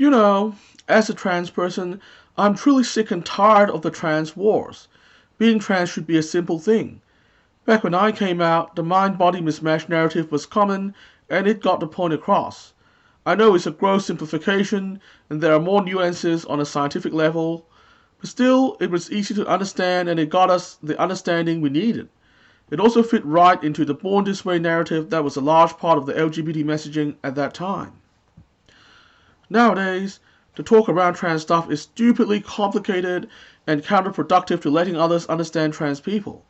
You know, as a trans person, I'm truly sick and tired of the trans wars. Being trans should be a simple thing. Back when I came out, the mind-body mismatch narrative was common, and it got the point across. I know it's a gross simplification, and there are more nuances on a scientific level, but still, it was easy to understand and it got us the understanding we needed. It also fit right into the Born This Way narrative that was a large part of the LGBT messaging at that time. Nowadays, the talk around trans stuff is stupidly complicated and counterproductive to letting others understand trans people.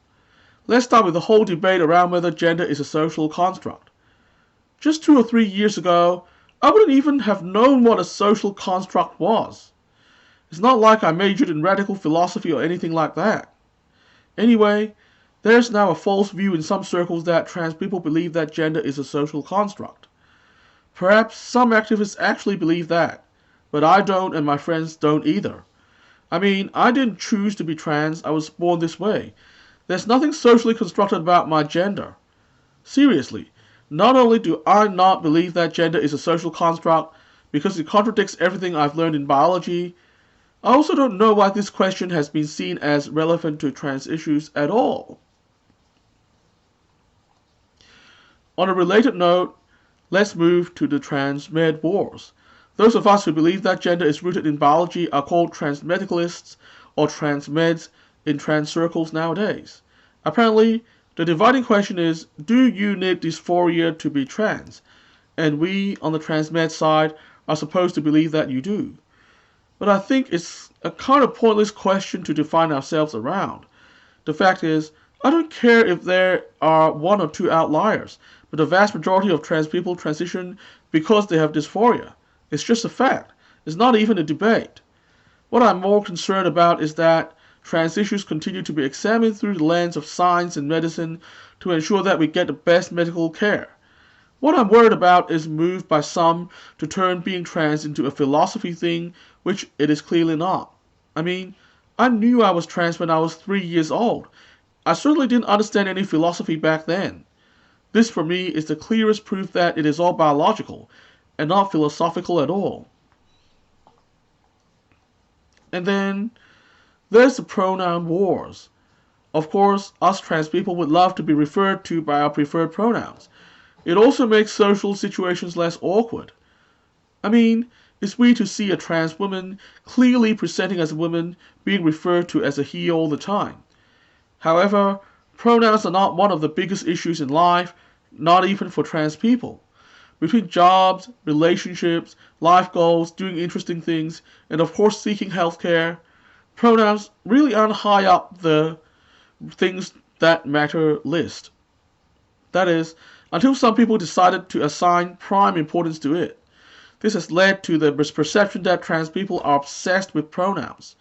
Let's start with the whole debate around whether gender is a social construct. Just 2 or 3 years ago, I wouldn't even have known what a social construct was. It's not like I majored in radical philosophy or anything like that. Anyway, there's now a false view in some circles that trans people believe that gender is a social construct. Perhaps some activists actually believe that, but I don't and my friends don't either. I mean, I didn't choose to be trans, I was born this way. There's nothing socially constructed about my gender. Seriously, not only do I not believe that gender is a social construct because it contradicts everything I've learned in biology, I also don't know why this question has been seen as relevant to trans issues at all. On a related note, let's move to the Transmed wars. Those of us who believe that gender is rooted in biology are called Transmedicalists or Transmeds in trans circles nowadays. Apparently, the dividing question is, do you need dysphoria to be trans? And we, on the Transmed side, are supposed to believe that you do. But I think it's a kind of pointless question to define ourselves around. The fact is, I don't care if there are 1 or 2 outliers, but the vast majority of trans people transition because they have dysphoria. It's just a fact. It's not even a debate. What I'm more concerned about is that trans issues continue to be examined through the lens of science and medicine to ensure that we get the best medical care. What I'm worried about is moved by some to turn being trans into a philosophy thing, which it is clearly not. I mean, I knew I was trans when I was 3 years old. I certainly didn't understand any philosophy back then. This for me is the clearest proof that it is all biological and not philosophical at all. And then there's the pronoun wars. Of course, us trans people would love to be referred to by our preferred pronouns. It also makes social situations less awkward. I mean, it's weird to see a trans woman clearly presenting as a woman being referred to as a he all the time. However, pronouns are not one of the biggest issues in life, not even for trans people. Between jobs, relationships, life goals, doing interesting things, and of course seeking healthcare, pronouns really aren't high up the things that matter list. That is, until some people decided to assign prime importance to it. This has led to the misperception that trans people are obsessed with pronouns.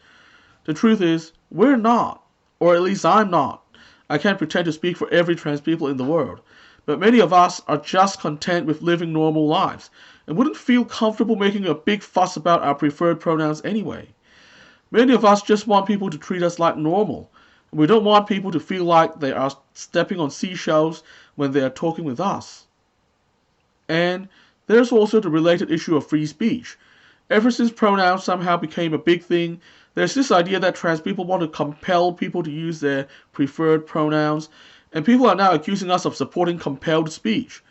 The truth is, we're not, or at least I'm not. I can't pretend to speak for every trans people in the world, but many of us are just content with living normal lives and wouldn't feel comfortable making a big fuss about our preferred pronouns anyway. Many of us just want people to treat us like normal, and we don't want people to feel like they are stepping on seashells when they are talking with us. And there's also the related issue of free speech. Ever since pronouns somehow became a big thing, there's this idea that trans people want to compel people to use their preferred pronouns, and people are now accusing us of supporting compelled speech.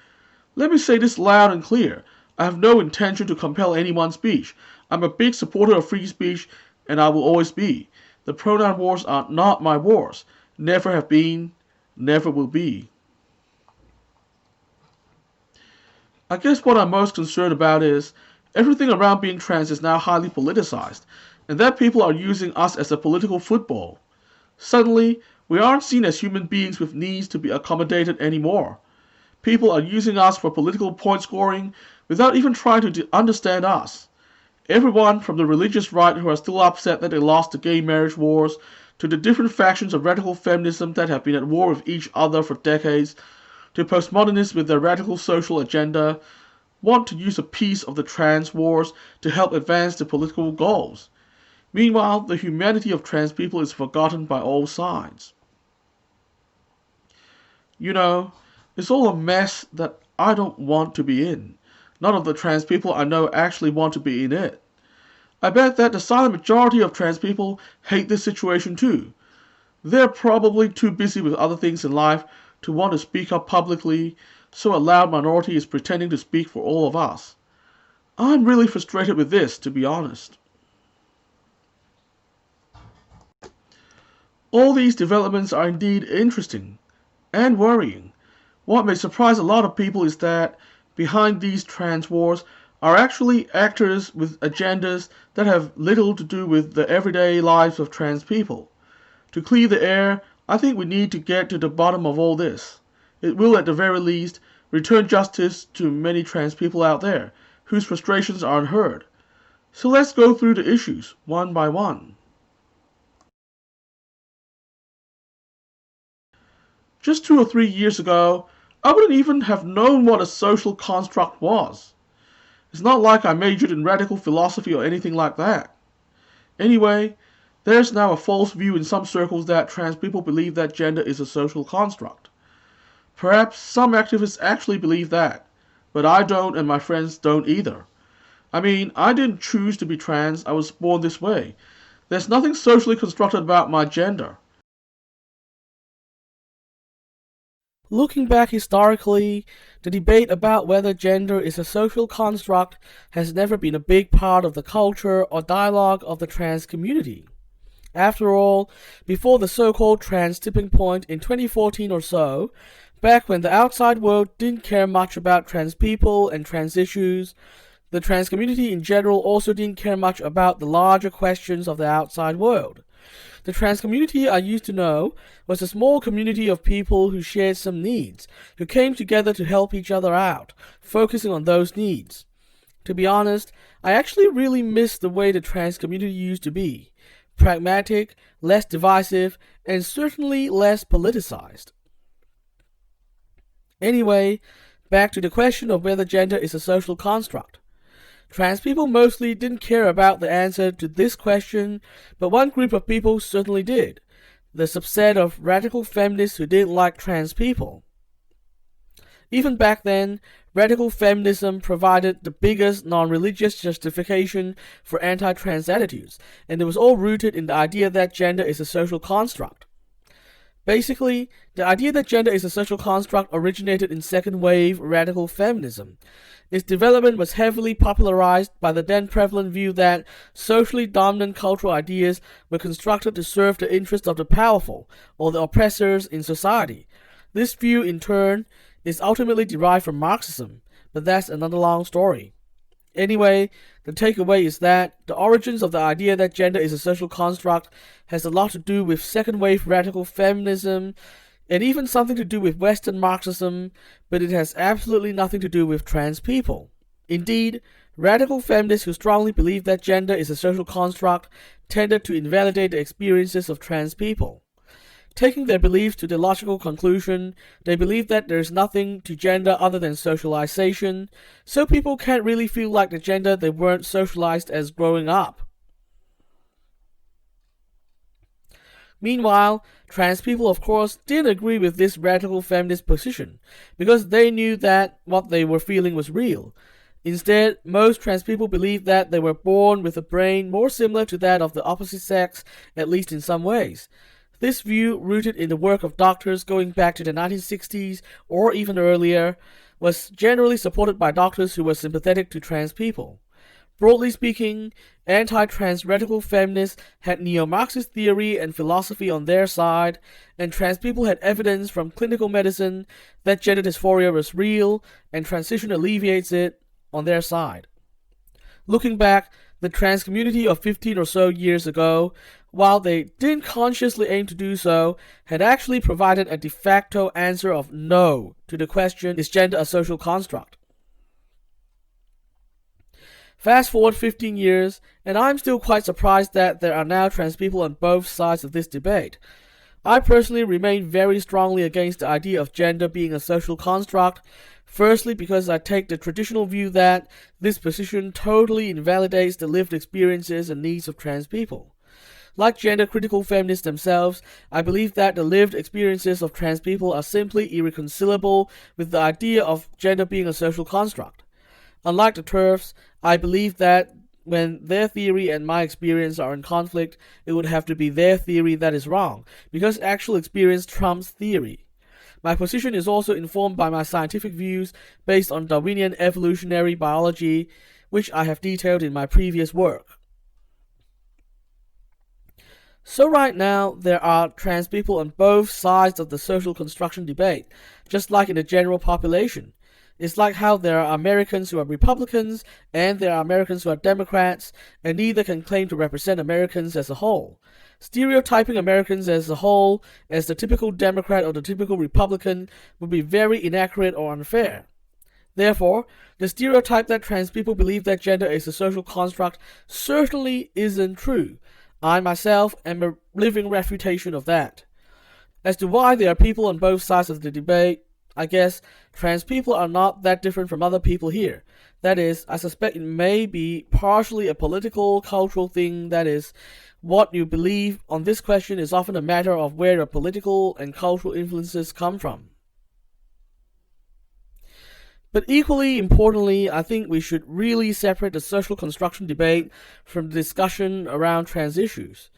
Let me say this loud and clear. I have no intention to compel anyone's speech. I'm a big supporter of free speech, and I will always be. The pronoun wars are not my wars. Never have been, never will be. I guess what I'm most concerned about is everything around being trans is now highly politicized, and that people are using us as a political football. Suddenly, we aren't seen as human beings with needs to be accommodated anymore. People are using us for political point scoring without even trying to understand us. Everyone from the religious right who are still upset that they lost the gay marriage wars, to the different factions of radical feminism that have been at war with each other for decades, to postmodernists with their radical social agenda, want to use a piece of the trans wars to help advance their political goals. Meanwhile, the humanity of trans people is forgotten by all sides. You know, it's all a mess that I don't want to be in. None of the trans people I know actually want to be in it. I bet that the silent majority of trans people hate this situation too. They're probably too busy with other things in life to want to speak up publicly, so a loud minority is pretending to speak for all of us. I'm really frustrated with this, to be honest. All these developments are indeed interesting and worrying. What may surprise a lot of people is that behind these trans wars are actually actors with agendas that have little to do with the everyday lives of trans people. To clear the air, I think we need to get to the bottom of all this. It will, at the very least, return justice to many trans people out there whose frustrations are unheard. So let's go through the issues one by one. Just 2 or 3 years ago, I wouldn't even have known what a social construct was. It's not like I majored in radical philosophy or anything like that. Anyway, there's now a false view in some circles that trans people believe that gender is a social construct. Perhaps some activists actually believe that, but I don't and my friends don't either. I mean, I didn't choose to be trans, I was born this way. There's nothing socially constructed about my gender. Looking back historically, the debate about whether gender is a social construct has never been a big part of the culture or dialogue of the trans community. After all, before the so-called trans tipping point in 2014 or so, back when the outside world didn't care much about trans people and trans issues, the trans community in general also didn't care much about the larger questions of the outside world. The trans community I used to know was a small community of people who shared some needs, who came together to help each other out, focusing on those needs. To be honest, I actually really miss the way the trans community used to be. Pragmatic, less divisive, and certainly less politicized. Anyway, back to the question of whether gender is a social construct. Trans people mostly didn't care about the answer to this question, but one group of people certainly did. The subset of radical feminists who didn't like trans people. Even back then, radical feminism provided the biggest non-religious justification for anti-trans attitudes, and it was all rooted in the idea that gender is a social construct. Basically, the idea that gender is a social construct originated in second-wave radical feminism. Its development was heavily popularized by the then prevalent view that socially dominant cultural ideas were constructed to serve the interests of the powerful, or the oppressors in society. This view, in turn, is ultimately derived from Marxism, but that's another long story. Anyway, the takeaway is that the origins of the idea that gender is a social construct has a lot to do with second-wave radical feminism, and even something to do with Western Marxism, but it has absolutely nothing to do with trans people. Indeed, radical feminists who strongly believe that gender is a social construct tended to invalidate the experiences of trans people. Taking their beliefs to the logical conclusion, they believe that there is nothing to gender other than socialization, so people can't really feel like the gender they weren't socialized as growing up. Meanwhile, trans people of course didn't agree with this radical feminist position, because they knew that what they were feeling was real. Instead, most trans people believed that they were born with a brain more similar to that of the opposite sex, at least in some ways. This view, rooted in the work of doctors going back to the 1960s or even earlier, was generally supported by doctors who were sympathetic to trans people. Broadly speaking, anti-trans radical feminists had neo-Marxist theory and philosophy on their side, and trans people had evidence from clinical medicine that gender dysphoria was real and transition alleviates it on their side. Looking back, the trans community of 15 or so years ago, while they didn't consciously aim to do so, had actually provided a de facto answer of no to the question, is gender a social construct? Fast forward 15 years, and I'm still quite surprised that there are now trans people on both sides of this debate. I personally remain very strongly against the idea of gender being a social construct, firstly because I take the traditional view that this position totally invalidates the lived experiences and needs of trans people. Like gender-critical feminists themselves, I believe that the lived experiences of trans people are simply irreconcilable with the idea of gender being a social construct. Unlike the TERFs, I believe that when their theory and my experience are in conflict, it would have to be their theory that is wrong, because actual experience trumps theory. My position is also informed by my scientific views based on Darwinian evolutionary biology, which I have detailed in my previous work. So right now, there are trans people on both sides of the social construction debate, just like in the general population. It's like how there are Americans who are Republicans and there are Americans who are Democrats, and neither can claim to represent Americans as a whole. Stereotyping Americans as a whole as the typical Democrat or the typical Republican would be very inaccurate or unfair. Therefore, the stereotype that trans people believe that gender is a social construct certainly isn't true. I myself am a living refutation of that. As to why there are people on both sides of the debate, I guess trans people are not that different from other people here. That is, I suspect it may be partially a political, cultural thing. That is, what you believe on this question is often a matter of where your political and cultural influences come from. But equally importantly, I think we should really separate the social construction debate from the discussion around trans issues.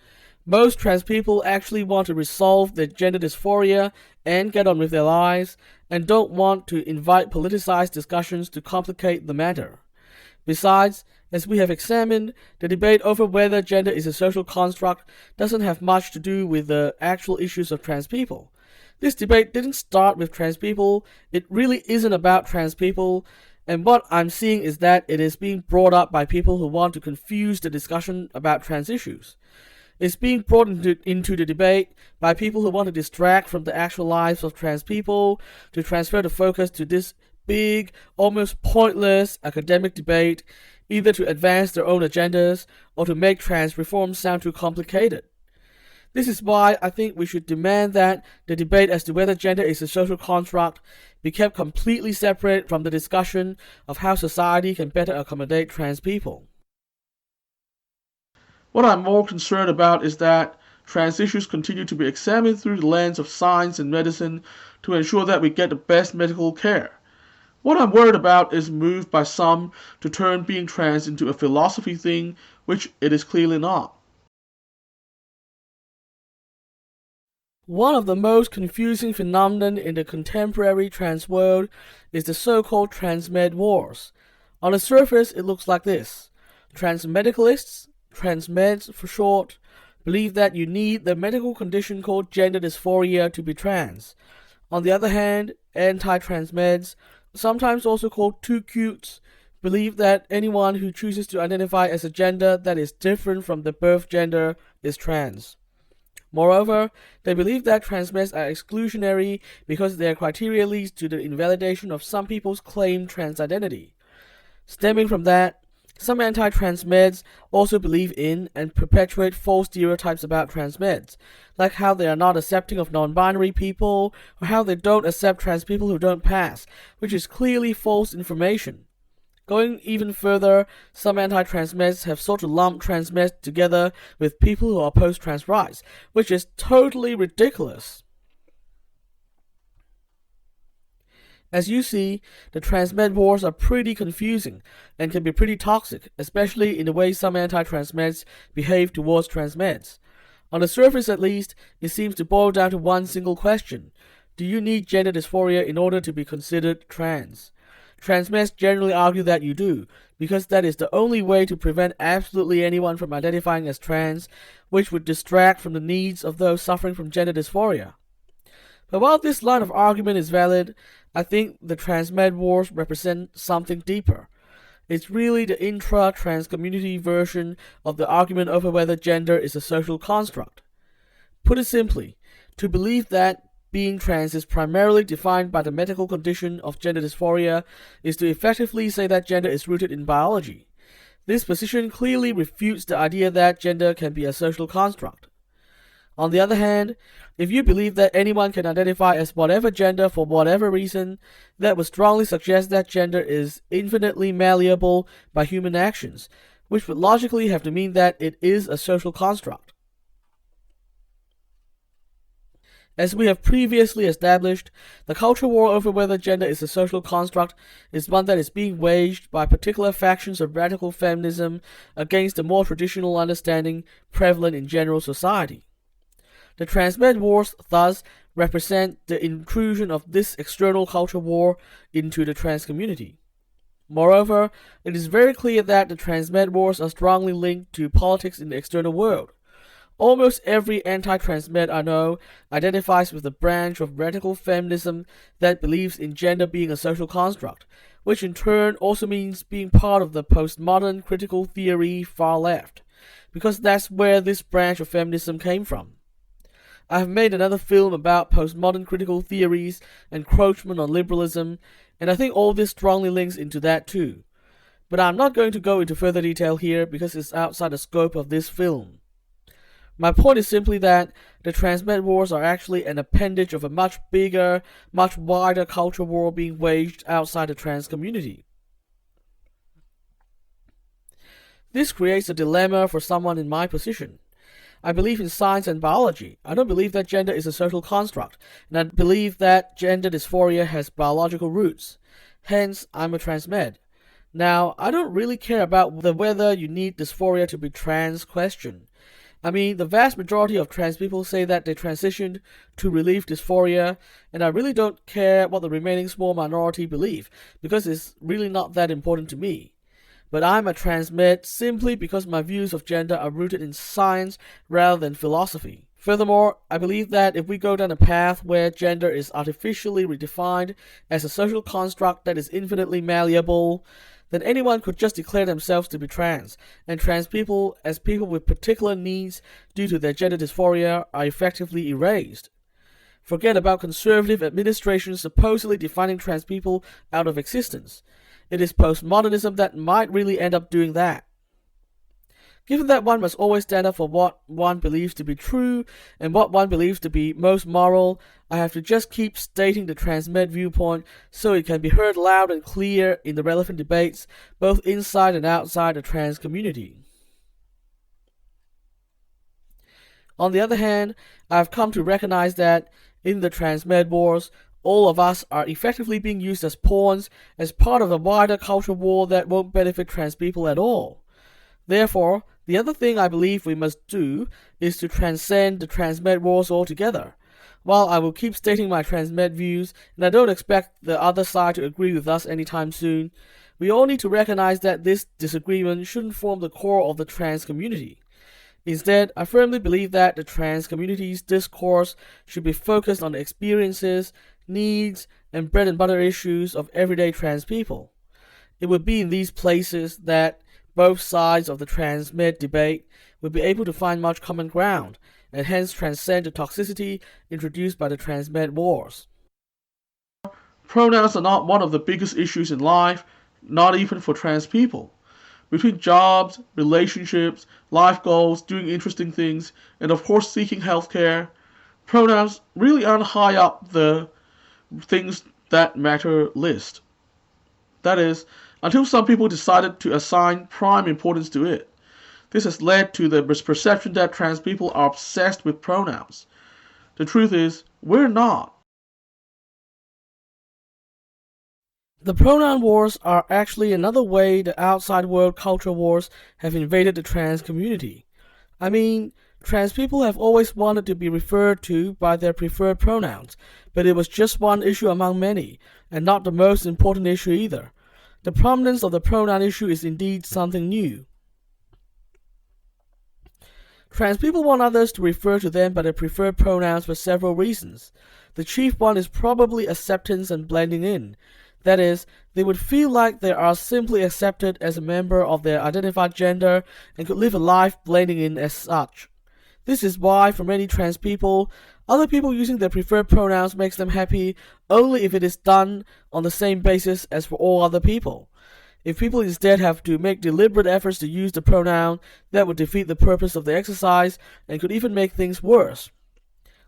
Most trans people actually want to resolve their gender dysphoria and get on with their lives, and don't want to invite politicized discussions to complicate the matter. Besides, as we have examined, the debate over whether gender is a social construct doesn't have much to do with the actual issues of trans people. This debate didn't start with trans people, it really isn't about trans people, and what I'm seeing is that it is being brought up by people who want to confuse the discussion about trans issues. It's being brought into the debate by people who want to distract from the actual lives of trans people, to transfer the focus to this big, almost pointless academic debate, either to advance their own agendas or to make trans reform sound too complicated. This is why I think we should demand that the debate as to whether gender is a social construct be kept completely separate from the discussion of how society can better accommodate trans people. What I'm more concerned about is that trans issues continue to be examined through the lens of science and medicine to ensure that we get the best medical care. What I'm worried about is moved by some to turn being trans into a philosophy thing, which it is clearly not. One of the most confusing phenomena in the contemporary trans world is the so-called Transmed wars. On the surface, it looks like this. Transmedicalists, Transmeds for short, believe that you need the medical condition called gender dysphoria to be trans. On the other hand, anti-transmeds, sometimes also called too cutes, believe that anyone who chooses to identify as a gender that is different from the birth gender is trans. Moreover, they believe that transmeds are exclusionary because their criteria leads to the invalidation of some people's claimed trans identity. Stemming from that, some anti-transmeds also believe in and perpetuate false stereotypes about transmeds, like how they are not accepting of non-binary people, or how they don't accept trans people who don't pass, which is clearly false information. Going even further, some anti-transmeds have sought to lump transmeds together with people who oppose trans rights, which is totally ridiculous. As you see, the transmed wars are pretty confusing and can be pretty toxic, especially in the way some anti-transmeds behave towards transmeds. On the surface at least, it seems to boil down to one single question. Do you need gender dysphoria in order to be considered trans? Transmeds generally argue that you do, because that is the only way to prevent absolutely anyone from identifying as trans, which would distract from the needs of those suffering from gender dysphoria. But while this line of argument is valid, I think the transmed wars represent something deeper. It's really the intra-trans community version of the argument over whether gender is a social construct. Put it simply, to believe that being trans is primarily defined by the medical condition of gender dysphoria is to effectively say that gender is rooted in biology. This position clearly refutes the idea that gender can be a social construct. On the other hand, if you believe that anyone can identify as whatever gender for whatever reason, that would strongly suggest that gender is infinitely malleable by human actions, which would logically have to mean that it is a social construct. As we have previously established, the culture war over whether gender is a social construct is one that is being waged by particular factions of radical feminism against the more traditional understanding prevalent in general society. The Transmed wars thus represent the intrusion of this external culture war into the trans community. Moreover, it is very clear that the Transmed wars are strongly linked to politics in the external world. Almost every anti-transmed I know identifies with the branch of radical feminism that believes in gender being a social construct, which in turn also means being part of the postmodern critical theory far left, because that's where this branch of feminism came from. I have made another film about postmodern critical theories, encroachment on liberalism, and I think all this strongly links into that too. But I'm not going to go into further detail here because it's outside the scope of this film. My point is simply that the Transmed wars are actually an appendage of a much bigger, much wider culture war being waged outside the trans community. This creates a dilemma for someone in my position. I believe in science and biology. I don't believe that gender is a social construct, and I believe that gender dysphoria has biological roots. Hence, I'm a transmed. Now, I don't really care about whether you need dysphoria to be trans question. I mean, the vast majority of trans people say that they transitioned to relieve dysphoria, and I really don't care what the remaining small minority believe, because it's really not that important to me. But I'm a transmed simply because my views of gender are rooted in science rather than philosophy. Furthermore, I believe that if we go down a path where gender is artificially redefined as a social construct that is infinitely malleable, then anyone could just declare themselves to be trans, and trans people as people with particular needs due to their gender dysphoria are effectively erased. Forget about conservative administrations supposedly defining trans people out of existence. It is postmodernism that might really end up doing that. Given that one must always stand up for what one believes to be true and what one believes to be most moral, I have to just keep stating the transmed viewpoint so it can be heard loud and clear in the relevant debates, both inside and outside the trans community. On the other hand, I have come to recognize that in the transmed wars, all of us are effectively being used as pawns as part of a wider culture war that won't benefit trans people at all. Therefore, the other thing I believe we must do is to transcend the transmed wars altogether. While I will keep stating my transmed views, and I don't expect the other side to agree with us anytime soon, we all need to recognize that this disagreement shouldn't form the core of the trans community. Instead, I firmly believe that the trans community's discourse should be focused on the experiences, needs, and bread and butter issues of everyday trans people. It would be in these places that both sides of the transmed debate will be able to find much common ground, and hence transcend the toxicity introduced by the transmed wars. Pronouns are not one of the biggest issues in life, not even for trans people. Between jobs, relationships, life goals, doing interesting things, and of course seeking healthcare, pronouns really aren't high up the things that matter list. That is, until some people decided to assign prime importance to it. This has led to the misperception that trans people are obsessed with pronouns. The truth is, we're not. The pronoun wars are actually another way the outside world culture wars have invaded the trans community. I mean, trans people have always wanted to be referred to by their preferred pronouns, but it was just one issue among many, and not the most important issue either. The prominence of the pronoun issue is indeed something new. Trans people want others to refer to them by their preferred pronouns for several reasons. The chief one is probably acceptance and blending in. That is, they would feel like they are simply accepted as a member of their identified gender and could live a life blending in as such. This is why, for many trans people, other people using their preferred pronouns makes them happy only if it is done on the same basis as for all other people. If people instead have to make deliberate efforts to use the pronoun, that would defeat the purpose of the exercise and could even make things worse.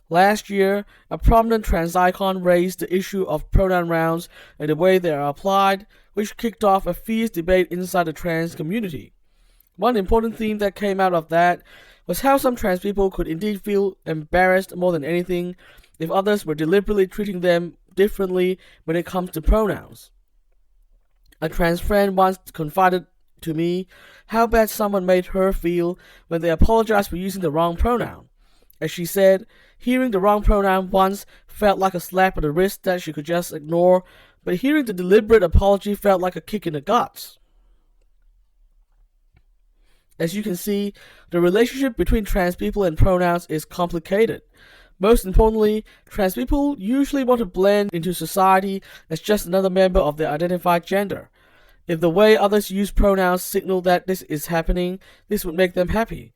Last year, a prominent trans icon raised the issue of pronoun rounds and the way they are applied, which kicked off a fierce debate inside the trans community. One important theme that came out of that was how some trans people could indeed feel embarrassed more than anything if others were deliberately treating them differently when it comes to pronouns. A trans friend once confided to me how bad someone made her feel when they apologized for using the wrong pronoun. As she said, hearing the wrong pronoun once felt like a slap on the wrist that she could just ignore, but hearing the deliberate apology felt like a kick in the guts. As you can see, the relationship between trans people and pronouns is complicated. Most importantly, trans people usually want to blend into society as just another member of their identified gender. If the way others use pronouns signal that this is happening, this would make them happy.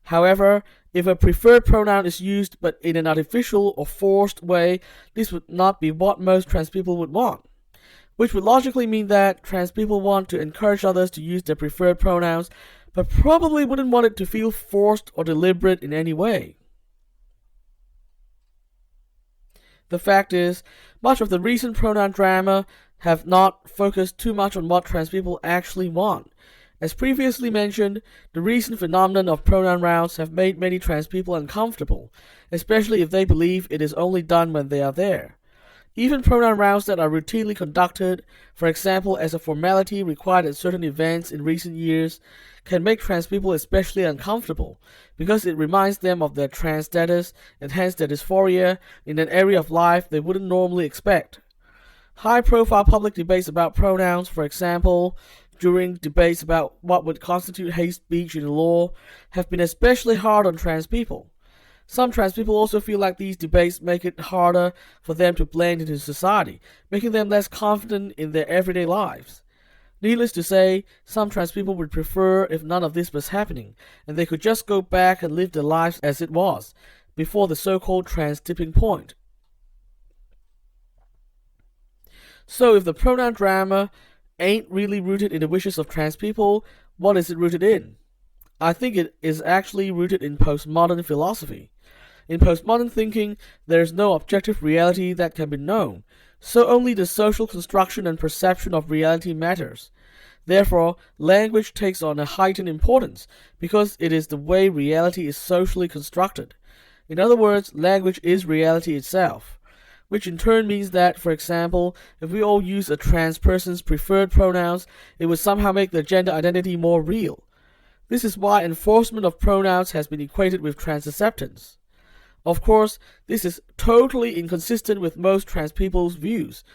However, if a preferred pronoun is used but in an artificial or forced way, this would not be what most trans people would want. Which would logically mean that trans people want to encourage others to use their preferred pronouns, but probably wouldn't want it to feel forced or deliberate in any way. The fact is, much of the recent pronoun drama have not focused too much on what trans people actually want. As previously mentioned, the recent phenomenon of pronoun rounds have made many trans people uncomfortable, especially if they believe it is only done when they are there. Even pronoun rounds that are routinely conducted, for example as a formality required at certain events in recent years, can make trans people especially uncomfortable, because it reminds them of their trans status and hence their dysphoria in an area of life they wouldn't normally expect. High-profile public debates about pronouns, for example, during debates about what would constitute hate speech in the law, have been especially hard on trans people. Some trans people also feel like these debates make it harder for them to blend into society, making them less confident in their everyday lives. Needless to say, some trans people would prefer if none of this was happening, and they could just go back and live their lives as it was, before the so-called trans tipping point. So if the pronoun drama ain't really rooted in the wishes of trans people, what is it rooted in? I think it is actually rooted in postmodern philosophy. In postmodern thinking, there is no objective reality that can be known, so only the social construction and perception of reality matters. Therefore, language takes on a heightened importance, because it is the way reality is socially constructed. In other words, language is reality itself, which in turn means that, for example, if we all use a trans person's preferred pronouns, it would somehow make their gender identity more real. This is why enforcement of pronouns has been equated with trans acceptance. Of course, this is totally inconsistent with most trans people's views.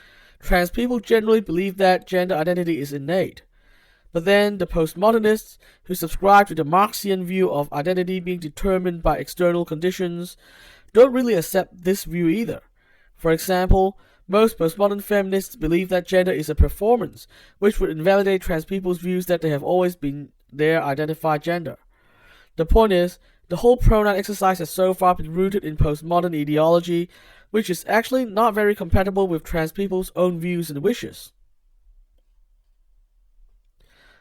Trans people generally believe that gender identity is innate. But then the postmodernists, who subscribe to the Marxian view of identity being determined by external conditions, don't really accept this view either. For example, most postmodern feminists believe that gender is a performance, which would invalidate trans people's views that they have always been their identified gender. The point is, the whole pronoun exercise has so far been rooted in postmodern ideology, which is actually not very compatible with trans people's own views and wishes.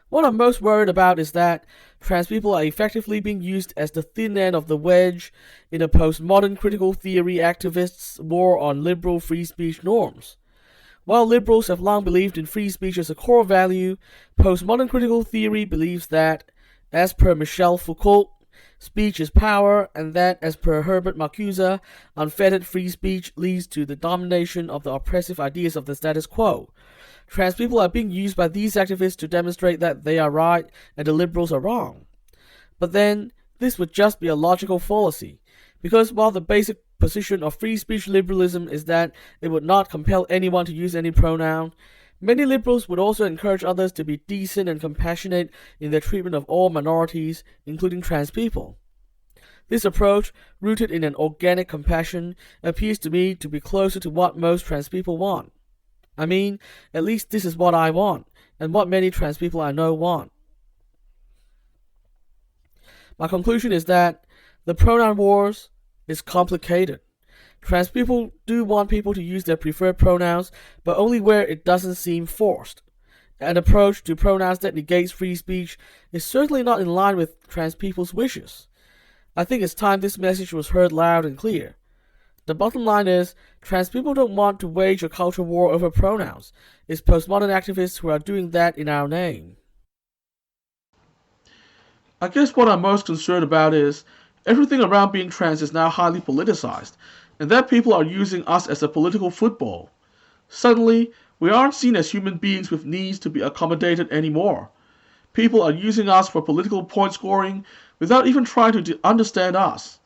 What I'm most worried about is that trans people are effectively being used as the thin end of the wedge in a postmodern critical theory activists' war on liberal free speech norms. While liberals have long believed in free speech as a core value, postmodern critical theory believes that, as per Michel Foucault, speech is power, and that, as per Herbert Marcuse, unfettered free speech leads to the domination of the oppressive ideas of the status quo. Trans people are being used by these activists to demonstrate that they are right and the liberals are wrong. But then, this would just be a logical fallacy, because while the basic position of free speech liberalism is that it would not compel anyone to use any pronoun, many liberals would also encourage others to be decent and compassionate in their treatment of all minorities, including trans people. This approach, rooted in an organic compassion, appears to me to be closer to what most trans people want. I mean, at least this is what I want, and what many trans people I know want. My conclusion is that the pronoun wars is complicated. Trans people do want people to use their preferred pronouns, but only where it doesn't seem forced. An approach to pronouns that negates free speech is certainly not in line with trans people's wishes. I think it's time this message was heard loud and clear. The bottom line is, trans people don't want to wage a culture war over pronouns. It's postmodern activists who are doing that in our name. I guess what I'm most concerned about is everything around being trans is now highly politicized. and that people are using us as a political football. Suddenly, we aren't seen as human beings with needs to be accommodated anymore. People are using us for political point scoring without even trying to understand us.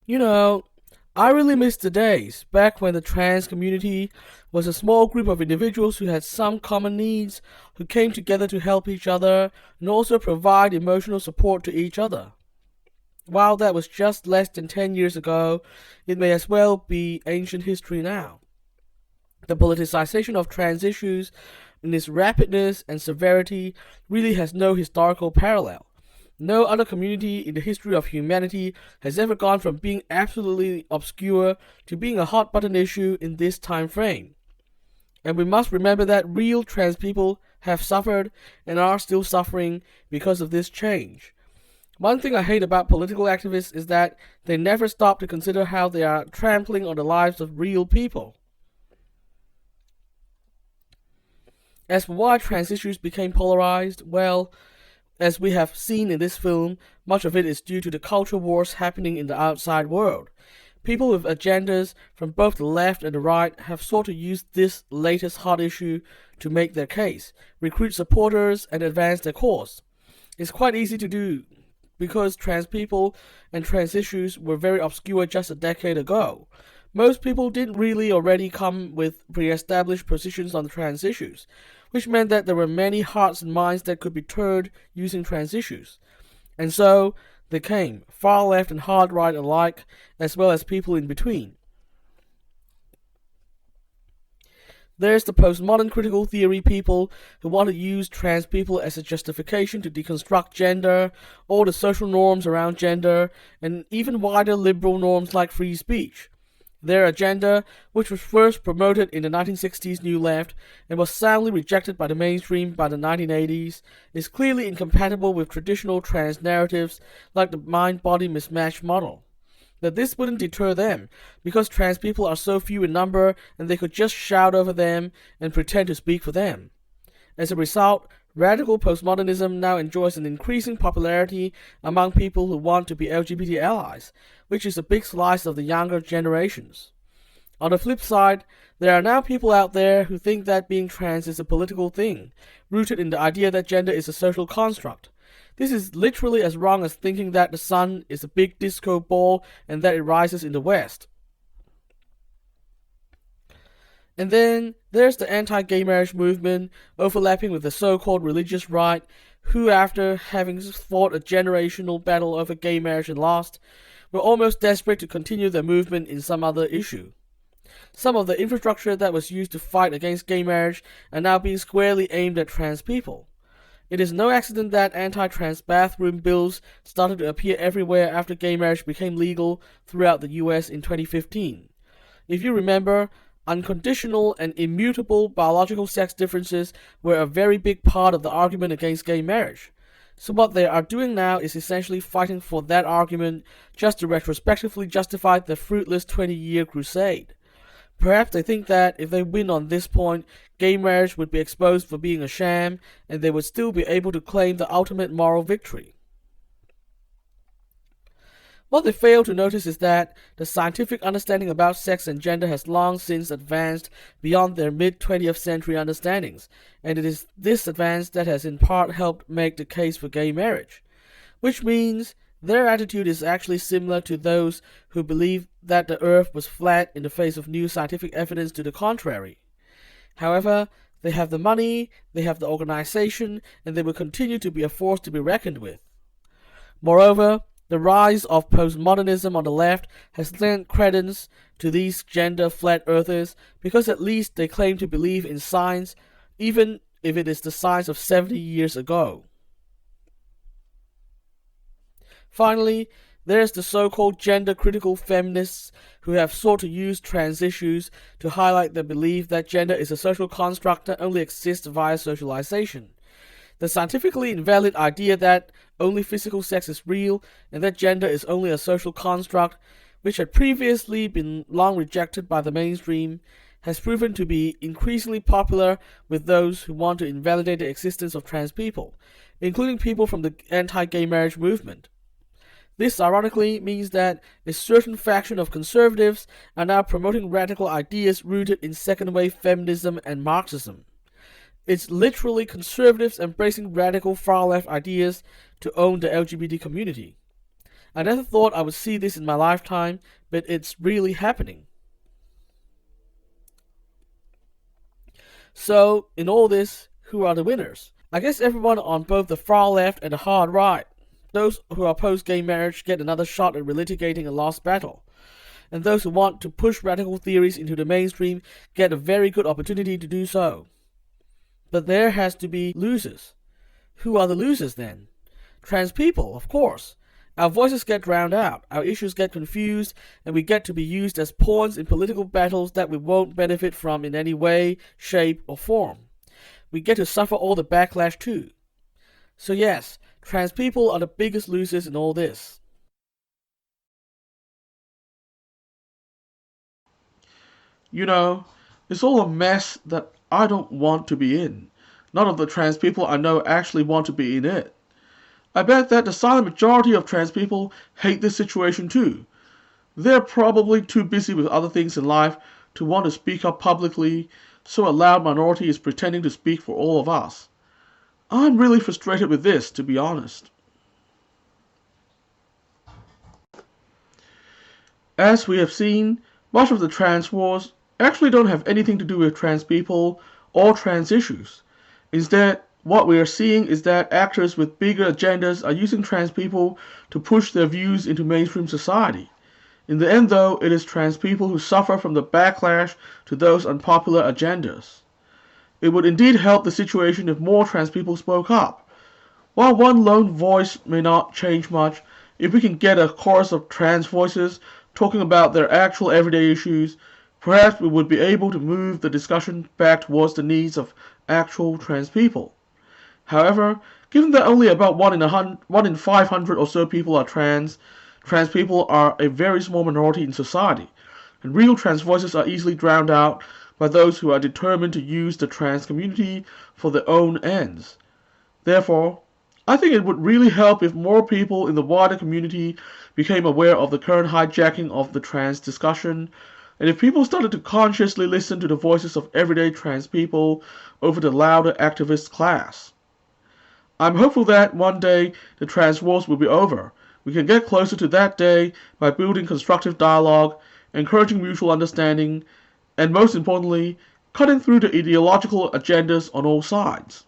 You know, I really miss the days back when the trans community was a small group of individuals who had some common needs, who came together to help each other and also provide emotional support to each other. While that was just less than 10 years ago, it may as well be ancient history now. The politicization of trans issues in its rapidness and severity really has no historical parallel. No other community in the history of humanity has ever gone from being absolutely obscure to being a hot-button issue in this time frame. And we must remember that real trans people have suffered and are still suffering because of this change. One thing I hate about political activists is that they never stop to consider how they are trampling on the lives of real people. As for why trans issues became polarized, well, as we have seen in this film, much of it is due to the culture wars happening in the outside world. People with agendas from both the left and the right have sought to use this latest hot issue to make their case, recruit supporters, and advance their cause. It's quite easy to do, because trans people and trans issues were very obscure just a decade ago. Most people didn't really already come with pre-established positions on the trans issues, which meant that there were many hearts and minds that could be turned using trans issues. And so, they came, far left and hard right alike, as well as people in between. There's the postmodern critical theory people who want to use trans people as a justification to deconstruct gender, all the social norms around gender, and even wider liberal norms like free speech. Their agenda, which was first promoted in the 1960s New Left and was soundly rejected by the mainstream by the 1980s, is clearly incompatible with traditional trans narratives like the mind-body mismatch model. That this wouldn't deter them, because trans people are so few in number and they could just shout over them and pretend to speak for them. As a result, radical postmodernism now enjoys an increasing popularity among people who want to be LGBT allies, which is a big slice of the younger generations. On the flip side, there are now people out there who think that being trans is a political thing, rooted in the idea that gender is a social construct. This is literally as wrong as thinking that the sun is a big disco ball and that it rises in the west. And then there's the anti-gay marriage movement, overlapping with the so-called religious right, who, after having fought a generational battle over gay marriage and lost, were almost desperate to continue their movement in some other issue. Some of the infrastructure that was used to fight against gay marriage are now being squarely aimed at trans people. It is no accident that anti-trans bathroom bills started to appear everywhere after gay marriage became legal throughout the US in 2015. If you remember, unconditional and immutable biological sex differences were a very big part of the argument against gay marriage. So what they are doing now is essentially fighting for that argument just to retrospectively justify the fruitless 20-year crusade. Perhaps they think that if they win on this point, gay marriage would be exposed for being a sham, and they would still be able to claim the ultimate moral victory. What they fail to notice is that the scientific understanding about sex and gender has long since advanced beyond their mid-20th century understandings, and it is this advance that has in part helped make the case for gay marriage. Which means their attitude is actually similar to those who believe that the earth was flat in the face of new scientific evidence to the contrary. However, they have the money, they have the organization, and they will continue to be a force to be reckoned with. Moreover, the rise of postmodernism on the left has lent credence to these gender flat earthers because at least they claim to believe in science, even if it is the science of 70 years ago. Finally, there's the so-called gender-critical feminists who have sought to use trans issues to highlight their belief that gender is a social construct that only exists via socialization. The scientifically invalid idea that only physical sex is real and that gender is only a social construct, which had previously been long rejected by the mainstream, has proven to be increasingly popular with those who want to invalidate the existence of trans people, including people from the anti-gay marriage movement. This ironically means that a certain faction of conservatives are now promoting radical ideas rooted in second-wave feminism and Marxism. It's literally conservatives embracing radical far-left ideas to own the LGBT community. I never thought I would see this in my lifetime, but it's really happening. So, in all this, who are the winners? I guess everyone on both the far left and the hard right. Those who are post-gay marriage get another shot at relitigating a lost battle. And those who want to push radical theories into the mainstream get a very good opportunity to do so. But there has to be losers. Who are the losers then? Trans people, of course. Our voices get drowned out, our issues get confused, and we get to be used as pawns in political battles that we won't benefit from in any way, shape, or form. We get to suffer all the backlash too. So yes, trans people are the biggest losers in all this. You know, it's all a mess that I don't want to be in. None of the trans people I know actually want to be in it. I bet that the silent majority of trans people hate this situation too. They're probably too busy with other things in life to want to speak up publicly, so a loud minority is pretending to speak for all of us. I'm really frustrated with this, to be honest. As we have seen, much of the trans wars actually don't have anything to do with trans people or trans issues. Instead, what we are seeing is that actors with bigger agendas are using trans people to push their views into mainstream society. In the end, though, it is trans people who suffer from the backlash to those unpopular agendas. It would indeed help the situation if more trans people spoke up. While one lone voice may not change much, if we can get a chorus of trans voices talking about their actual everyday issues, perhaps we would be able to move the discussion back towards the needs of actual trans people. However, given that only about 1 in 500 or so people are trans people are a very small minority in society, and real trans voices are easily drowned out by those who are determined to use the trans community for their own ends. Therefore, I think it would really help if more people in the wider community became aware of the current hijacking of the trans discussion, and if people started to consciously listen to the voices of everyday trans people over the louder activist class. I'm hopeful that one day the trans wars will be over. We can get closer to that day by building constructive dialogue, encouraging mutual understanding, and most importantly, cutting through the ideological agendas on all sides.